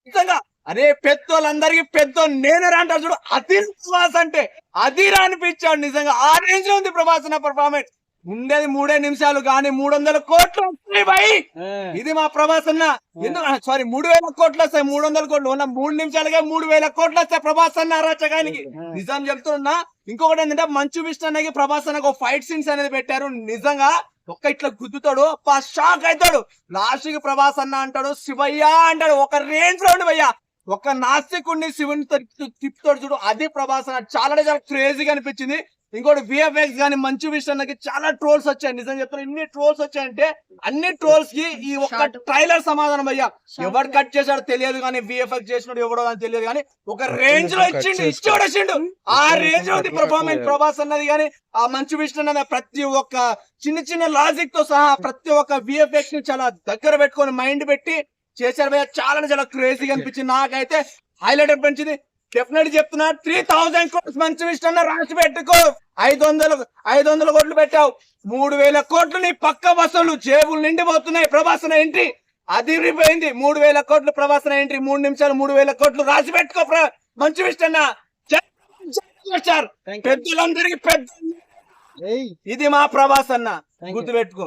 నిజంగా అరే పెద్దోళ్ళందరికి పెద్ద నేనేరా అంటారు చూడు, అది ప్రభాస్ అంటే అదిరా అనిపించాడు. నిజంగా ఆ రేంజ్ లో ఉంది ప్రభాస్ అన్న పర్ఫార్మెన్స్. ఉండేది 3 నిమిషాలు కానీ 300 కోట్లు వస్తాయి భయ్. ఇది మా ప్రభాస్ అన్న. ఎందుకు సారీ 3000 కోట్లు వస్తాయి, 300 కోట్లు ఉన్న 3 నిమిషాలుగా 3000 కోట్లు వస్తాయి ప్రభాస్ అన్న అరాచకానికి. నిజం చెప్తున్నా. ఇంకొకటి ఏంటంటే మంచు విష్ణు అన్నకి ప్రభాస్ అన్నకు ఫైట్ సీన్స్ అనేది పెట్టారు. నిజంగా ఒక్క ఇట్లా గుద్దుతాడు, షాక్ అవుతాడు. లాస్ట్ కి ప్రభాస్ అన్న అంటాడు శివయ్య అంటాడు. ఒక రేంజ్ లో ఉండి భయ్యా, ఒక నాస్తికుడిని శివుని తిప్పుతాడు చూడు, అది ప్రభాస్ అన్న. చాలా చాలా క్రేజీగా అనిపించింది. ఇంకోటి విఎఫ్ఎక్స్ గానీ మంచు విషయానికి చాలా ట్రోల్స్ వచ్చాయి. నిజం చెప్తాను, ఇన్ని ట్రోల్స్ వచ్చాయంటే అన్ని ట్రోల్స్ కి ఈ ఒక్క ట్రైలర్ సమాధానం అయ్యా. ఎవరు కట్ చేశాడో తెలియదు కానీ విఎఫ్ఎక్స్ చేసినాడు ఎవడో అని తెలియదు కానీ ఒక రేంజ్ లో ఇచ్చిండు. ఆ రేంజ్ లో పర్ఫార్మెన్స్ ప్రభాస్ అన్నది. కానీ ఆ మంచు విష్ణు అన్నది ప్రతి ఒక్క చిన్న చిన్న లాజిక్ తో సహా ప్రతి ఒక్క విఎఫ్ఎక్స్ ని చాలా దగ్గర పెట్టుకొని మైండ్ పెట్టి చేశారు భయ్యా. చాలా క్రేజీగా అనిపించింది. నాకైతే హైలైట్ అనిపించింది. డెఫినెట్ చెప్తున్నా 3000 కోట్స్ మంచి విషయం రాసి పెట్టుకో. 500 కోట్లు పెట్టావు, 3000 కోట్లు నీ పక్క వసూలు. జేబులు నిండిపోతున్నాయి. ప్రభాసన ఎంట్రీ అదిరిపోయింది. 3000 కోట్లు ప్రభాసన ఎంట్రీ. 3 నిమిషాలు 3000 కోట్లు రాసి పెట్టుకో మంచి విషయం. పెద్దలందరికీ పెద్ద ఇది మా ప్రభాస్ అన్న, గుర్తుపెట్టుకో.